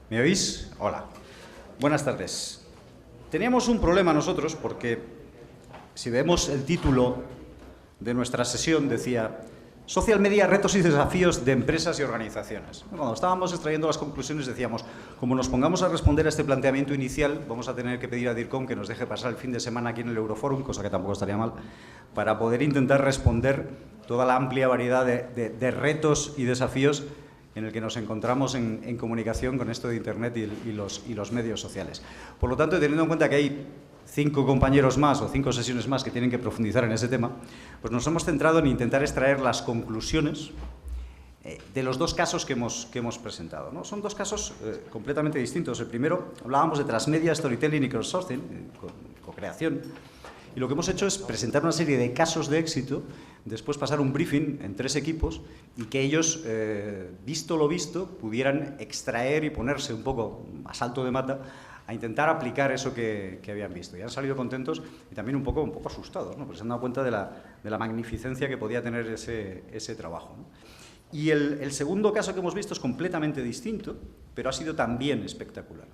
¿Me oís? Hola. Buenas tardes. Teníamos un problema nosotros porque si vemos el título de nuestra sesión decía Social Media, retos y desafíos de empresas y organizaciones. Cuando estábamos extrayendo las conclusiones decíamos, como nos pongamos a responder a este planteamiento inicial, vamos a tener que pedir a DIRCOM que nos deje pasar el fin de semana aquí en el Euroforum, cosa que tampoco estaría mal, para poder intentar responder toda la amplia variedad de retos y desafíos en el que nos encontramos en comunicación con esto de Internet y los medios sociales. Por lo tanto, teniendo en cuenta que hay 5 compañeros más o 5 sesiones más que tienen que profundizar en ese tema, pues nos hemos centrado en intentar extraer las conclusiones de los 2 casos que hemos presentado, ¿no? Son 2 casos completamente distintos. El primero, hablábamos de transmedia, storytelling y crowdsourcing, co-creación. Y lo que hemos hecho es presentar una serie de casos de éxito, después pasar un briefing en 3 equipos y que ellos, visto lo visto, pudieran extraer y ponerse un poco a salto de mata a intentar aplicar eso que habían visto. Y han salido contentos y también un poco asustados, ¿no? Porque se han dado cuenta de la magnificencia que podía tener ese trabajo, ¿no? Y el segundo caso que hemos visto es completamente distinto, pero ha sido también espectacular.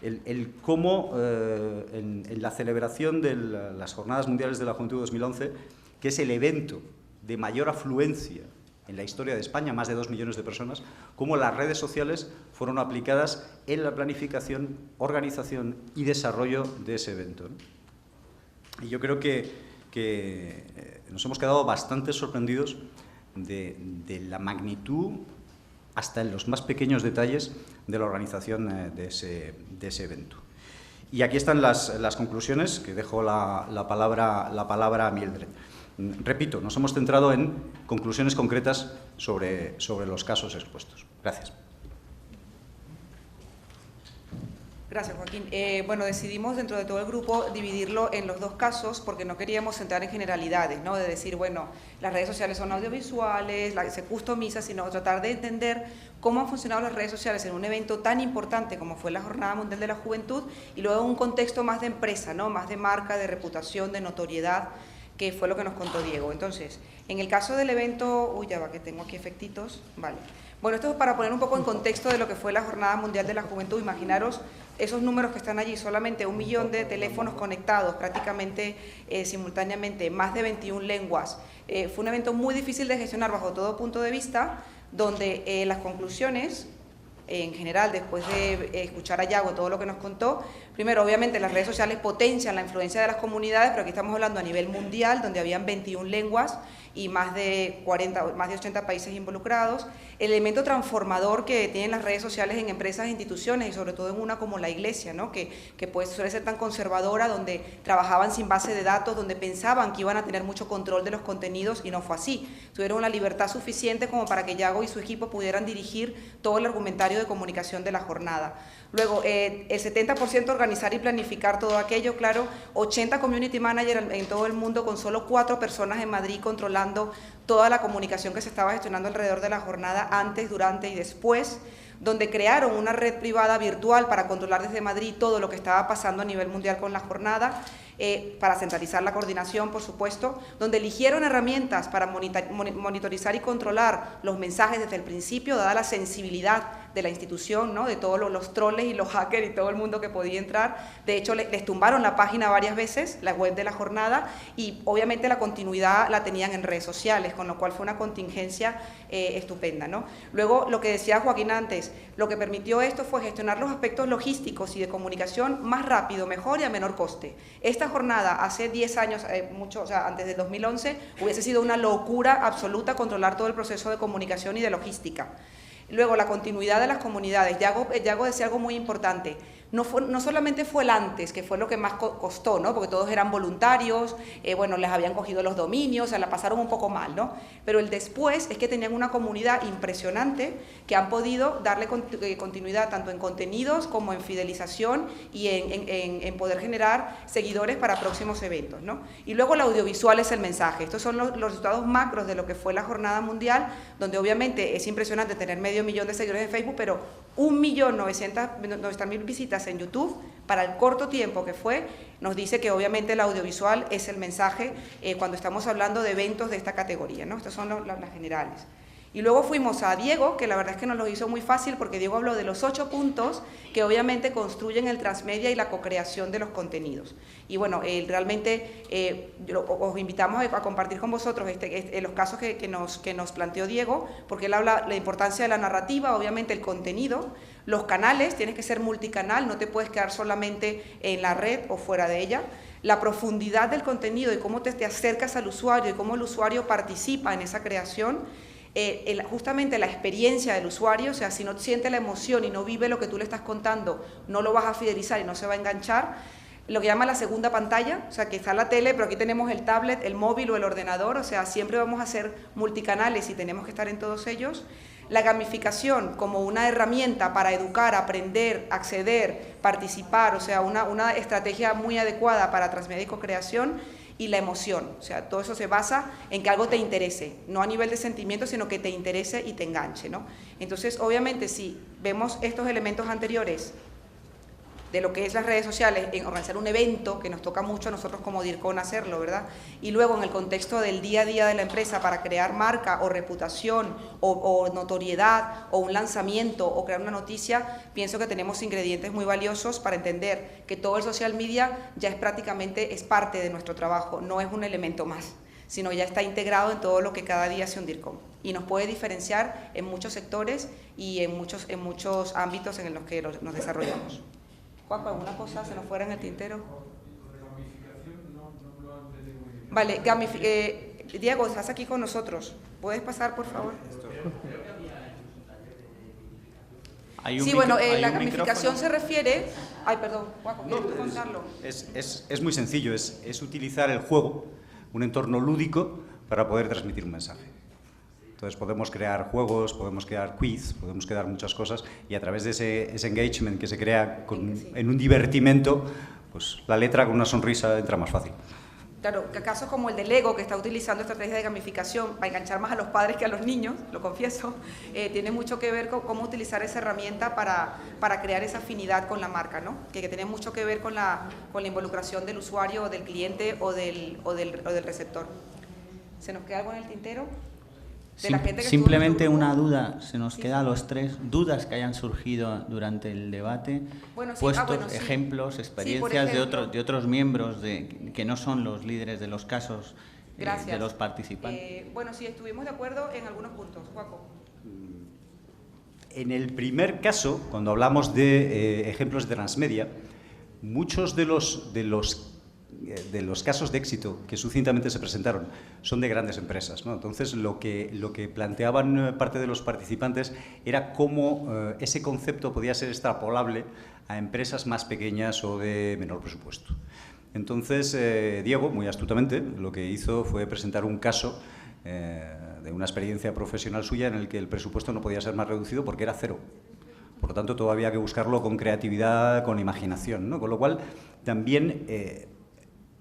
El cómo en la celebración de las Jornadas Mundiales de la Juventud 2011, que es el evento de mayor afluencia en la historia de España, más de 2 millones de personas, cómo las redes sociales fueron aplicadas en la planificación, organización y desarrollo de ese evento, ¿no? Y yo creo que nos hemos quedado bastante sorprendidos de la magnitud, hasta en los más pequeños detalles, de la organización de ese evento. Y aquí están las conclusiones, que dejo la palabra a Mildred. Repito, nos hemos centrado en conclusiones concretas sobre los casos expuestos. Gracias. Gracias, Joaquín. Bueno, decidimos dentro de todo el grupo dividirlo en los 2 casos porque no queríamos entrar en generalidades, ¿no? De decir, bueno, las redes sociales son audiovisuales, se customiza, sino tratar de entender cómo han funcionado las redes sociales en un evento tan importante como fue la Jornada Mundial de la Juventud y luego un contexto más de empresa, ¿no? Más de marca, de reputación, de notoriedad, que fue lo que nos contó Diego. Entonces, en el caso del evento, uy, ya va, que tengo aquí efectitos, vale. Bueno, esto es para poner un poco en contexto de lo que fue la Jornada Mundial de la Juventud. Imaginaros esos números que están allí, solamente 1 millón de teléfonos conectados prácticamente simultáneamente, más de 21 lenguas. Fue un evento muy difícil de gestionar bajo todo punto de vista, donde las conclusiones, en general, después de escuchar a Yago todo lo que nos contó, primero, obviamente, las redes sociales potencian la influencia de las comunidades, pero aquí estamos hablando a nivel mundial, donde habían 21 lenguas y más de 80 países involucrados. El elemento transformador que tienen las redes sociales en empresas e instituciones, y sobre todo en una como la Iglesia, ¿no? que pues suele ser tan conservadora, donde trabajaban sin base de datos, donde pensaban que iban a tener mucho control de los contenidos, y no fue así. Tuvieron la libertad suficiente como para que Yago y su equipo pudieran dirigir todo el argumentario de comunicación de la jornada. Luego, el 70% organizar y planificar todo aquello, claro, 80 community managers en todo el mundo, con solo 4 personas en Madrid controlando toda la comunicación que se estaba gestionando alrededor de la jornada, antes, durante y después, donde crearon una red privada virtual para controlar desde Madrid todo lo que estaba pasando a nivel mundial con la jornada, para centralizar la coordinación, por supuesto, donde eligieron herramientas para monitorizar y controlar los mensajes desde el principio, dada la sensibilidad de la institución, ¿no? De todos los troles y los hackers y todo el mundo que podía entrar. De hecho, les tumbaron la página varias veces, la web de la jornada, y obviamente la continuidad la tenían en redes sociales, con lo cual fue una contingencia estupenda, ¿no? Luego, lo que decía Joaquín antes, lo que permitió esto fue gestionar los aspectos logísticos y de comunicación más rápido, mejor y a menor coste. Esta jornada hace 10 años, o sea, antes del 2011, hubiese sido una locura absoluta controlar todo el proceso de comunicación y de logística. Luego, la continuidad de las comunidades. Yago decía algo muy importante. No solamente fue el antes, que fue lo que más costó, ¿no? Porque todos eran voluntarios, bueno, les habían cogido los dominios, o sea, la pasaron un poco mal, ¿no? Pero el después es que tenían una comunidad impresionante que han podido darle continuidad tanto en contenidos como en fidelización y en poder generar seguidores para próximos eventos, ¿no? Y luego el audiovisual es el mensaje. Estos son los resultados macros de lo que fue la Jornada Mundial, donde obviamente es impresionante tener 500 000 de seguidores en Facebook, pero 1.900.000 visitas en YouTube para el corto tiempo que fue, nos dice que obviamente el audiovisual es el mensaje cuando estamos hablando de eventos de esta categoría, ¿no? Estas son las generales. Y luego fuimos a Diego, que la verdad es que nos lo hizo muy fácil porque Diego habló de los 8 puntos que obviamente construyen el transmedia y la co-creación de los contenidos. Y bueno, realmente os invitamos a compartir con vosotros los casos que nos planteó Diego, porque él habla de la importancia de la narrativa, obviamente el contenido, los canales, tienes que ser multicanal, no te puedes quedar solamente en la red o fuera de ella, la profundidad del contenido y cómo te acercas al usuario y cómo el usuario participa en esa creación, justamente la experiencia del usuario, o sea, si no siente la emoción y no vive lo que tú le estás contando, no lo vas a fidelizar y no se va a enganchar. Lo que llama la segunda pantalla, o sea, que está la tele, pero aquí tenemos el tablet, el móvil o el ordenador, o sea, siempre vamos a ser multicanales y tenemos que estar en todos ellos. La gamificación como una herramienta para educar, aprender, acceder, participar, o sea, una estrategia muy adecuada para transmedia y co-creación. Y la emoción, o sea, todo eso se basa en que algo te interese, no a nivel de sentimiento, sino que te interese y te enganche, ¿no? Entonces, obviamente, si vemos estos elementos anteriores de lo que es las redes sociales, en organizar un evento, que nos toca mucho a nosotros como DIRCON hacerlo, ¿verdad? Y luego en el contexto del día a día de la empresa para crear marca o reputación o notoriedad o un lanzamiento o crear una noticia, pienso que tenemos ingredientes muy valiosos para entender que todo el social media ya es parte de nuestro trabajo, no es un elemento más, sino ya está integrado en todo lo que cada día hace un DIRCON y nos puede diferenciar en muchos sectores y en muchos ámbitos en los que nos desarrollamos. Juanjo, ¿alguna cosa se nos fuera en el tintero? Vale, Diego, estás aquí con nosotros. ¿Puedes pasar, por favor? Sí, bueno, la gamificación se refiere... Ay, perdón, Juanjo, ¿quieres contarlo? Es muy sencillo, es utilizar el juego, un entorno lúdico, para poder transmitir un mensaje. Entonces podemos crear juegos, podemos crear quiz, podemos crear muchas cosas y a través de ese engagement que se crea en un divertimento, pues la letra con una sonrisa entra más fácil. Claro, casos como el de Lego, que está utilizando estrategias de gamificación para enganchar más a los padres que a los niños, lo confieso, tiene mucho que ver con cómo utilizar esa herramienta para crear esa afinidad con la marca, ¿no? Que tiene mucho que ver con la involucración del usuario o del cliente o del receptor. ¿Se nos queda algo en el tintero? Simplemente una duda, se nos queda a los tres, dudas que hayan surgido durante el debate, ejemplos, experiencias de otros miembros que no son los líderes de los casos de los participantes. Bueno, sí, estuvimos de acuerdo en algunos puntos. Juaco. En el primer caso, cuando hablamos de ejemplos de transmedia, muchos de los casos de éxito que sucintamente se presentaron son de grandes empresas, ¿no? Entonces, lo que planteaban parte de los participantes era cómo ese concepto podía ser extrapolable a empresas más pequeñas o de menor presupuesto. Entonces, Diego, muy astutamente, lo que hizo fue presentar un caso de una experiencia profesional suya en el que el presupuesto no podía ser más reducido porque era cero. Por lo tanto, todavía había que buscarlo con creatividad, con imaginación, ¿no? Con lo cual, también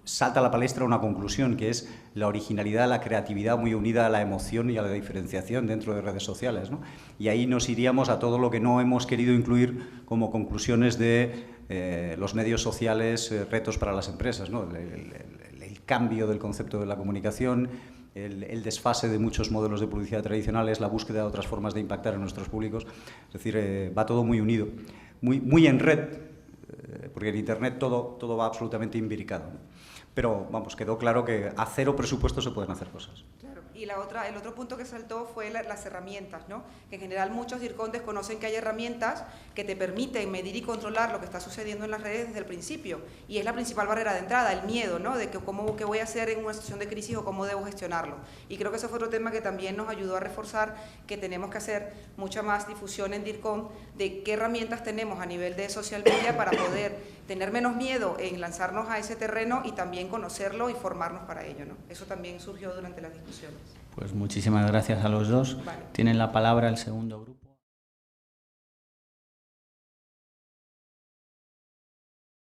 salta a la palestra una conclusión, que es la originalidad, la creatividad muy unida a la emoción y a la diferenciación dentro de redes sociales, ¿no? Y ahí nos iríamos a todo lo que no hemos querido incluir como conclusiones de los medios sociales, retos para las empresas, ¿no? El cambio del concepto de la comunicación, el desfase de muchos modelos de publicidad tradicionales, la búsqueda de otras formas de impactar en nuestros públicos. Es decir, va todo muy unido, muy en red, porque en Internet todo va absolutamente imbricado, ¿no? Pero, vamos, quedó claro que a cero presupuesto se pueden hacer cosas. Claro. Y el otro punto que saltó fue las herramientas, ¿no? Que en general muchos DIRCON desconocen que hay herramientas que te permiten medir y controlar lo que está sucediendo en las redes desde el principio. Y es la principal barrera de entrada, el miedo, ¿no? De que qué voy a hacer en una situación de crisis o cómo debo gestionarlo. Y creo que ese fue otro tema que también nos ayudó a reforzar que tenemos que hacer mucha más difusión en DIRCON de qué herramientas tenemos a nivel de social media para poder tener menos miedo en lanzarnos a ese terreno y también conocerlo y formarnos para ello, ¿no? Eso también surgió durante las discusiones. Pues muchísimas gracias a los dos. Vale. Tienen la palabra el segundo grupo.